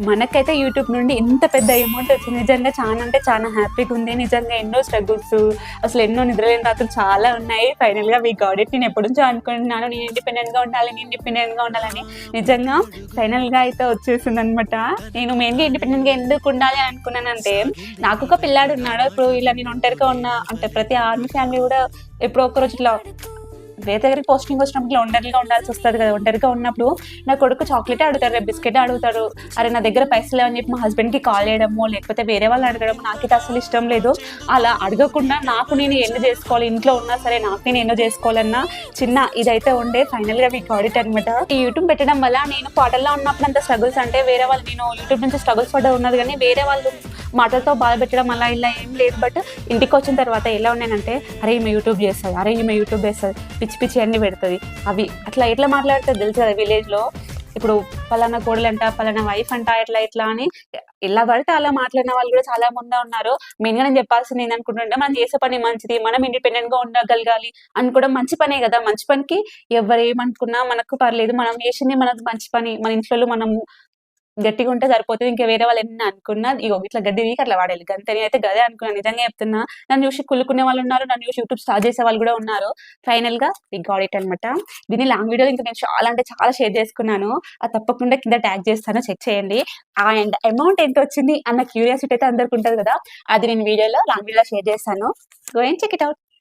మనకైతే యూట్యూబ్ నుండి ఇంత పెద్ద అమౌంట్ వచ్చింది. నిజంగా చాలా అంటే చాలా హ్యాపీగా ఉంది. నిజంగా ఎన్నో స్ట్రగుల్స్, అసలు ఎన్నో నిద్రలేని రాత్రులు చాలా ఉన్నాయి. ఫైనల్‌గా వి గాట్ ఇట్. నేను ఎప్పటినుంచో అనుకుంటున్నాను నేను ఇండిపెండెంట్‌గా ఉండాలని. నిజంగా ఫైనల్‌గా అయితే వచ్చేసిందనమాట. నేను మెయిన్‌గా ఇండిపెండెంట్‌గా ఎందుకు ఉండాలి అని అనుకున్నానంటే, నాకు ఒక పిల్లాడు ఉన్నాడు. ఇప్పుడు ఇలా నేను ఒంటరిగా ఉన్నా అంటే ప్రతి ఆర్మీ ఫ్యామిలీ కూడా ఎప్పుడో ఒకరోజు ఇట్లా వేరే దగ్గరికి పోస్టింగ్ వచ్చినప్పుడు ఇట్లా ఒంటరిగా ఉండాల్సి వస్తుంది కదా. ఒంటరిగా ఉన్నప్పుడు నా కొడుకు చాక్లెటే అడుగుతాడు, రేపు బిస్కెట్ అడుగుతాడు. అరే నా దగ్గర పైసలు లేవని చెప్పి మా హస్బెండ్కి కాల్ చేయడము, లేకపోతే వేరే వాళ్ళు అడగడం నాకైతే అసలు ఇష్టం లేదు. అలా అడగకుండా నాకు నేను ఎన్నో చేసుకోవాలి, ఇంట్లో ఉన్నా సరే నాకు నేను ఎన్నో చేసుకోవాలన్న చిన్న ఇదైతే ఉండే. ఫైనల్గా వి గాట్ ఇట్ అనమాట. ఈ యూట్యూబ్ పెట్టడం వల్ల నేను పాటల్లో ఉన్నప్పుడు అంత స్ట్రగుల్స్ అంటే వేరే వాళ్ళు, నేను యూట్యూబ్ నుంచి స్ట్రగుల్స్ పడ్డా ఉన్నది కానీ వేరే వాళ్ళు మాటలతో బాధ పెట్టడం అలా ఇలా ఏం లేదు. బట్ ఇంటికి వచ్చిన తర్వాత ఎలా ఉన్నానంటే, అరే ఈమె యూట్యూబ్ చేస్తుంది, అరే ఈమె యూట్యూబ్ చేస్తుంది, పిచ్చి పిచ్చి అన్ని పెడుతుంది, అవి అట్లా ఎట్లా మాట్లాడుతుంది తెలుసు కదా విలేజ్లో. ఇప్పుడు పలానా కోడలంట, పలానా వైఫ్ అంట, ఇట్లా అని ఎలా పడితే అలా మాట్లాడిన వాళ్ళు కూడా చాలా మంది ఉన్నారు. మెయిన్గా నేను చెప్పాల్సింది ఏంటనుకుంటుంటే, మనం చేసే పని మంచిది, మనం ఇండిపెండెంట్గా ఉండగలగాలి అనుకోవడం మంచి పనే కదా. మంచి పనికి ఎవరు ఏమనుకున్నా మనకు పర్లేదు. మనం చేసింది మనకు మంచి పని, మన ఇంట్లో మనం గట్టిగా ఉంటే సరిపోతుంది. ఇంకా వేరే వాళ్ళు ఎన్ని అనుకున్నా ఇగో ఇట్లా గడ్డి వీకి అట్లా వాడాలి గంతే. నేనైతే గదే అనుకున్నాను. నిజంగా చెప్తున్నా. నన్ను చూసి కుళ్ళుకునే వాళ్ళు ఉన్నారు, నన్ను చూసి యూట్యూబ్ స్టార్ట్ చేసే వాళ్ళు కూడా ఉన్నారు. ఫైనల్‌గా వి గాట్ ఇట్ అనమాట. దీన్ని లాంగ్ వీడియో ఇంకా నేను చాలా అంటే చాలా షేర్ చేసుకున్నాను. అది తప్పకుండా కింద ట్యాగ్ చేస్తాను, చెక్ చేయండి. అండ్ అమౌంట్ ఎంత వచ్చింది అన్న క్యూరియాసిటీ అయితే అందరికి ఉంటది కదా. అది నేను వీడియోలో లాంగ్ వీడియోలో షేర్ చేస్తాను. Go and check it out.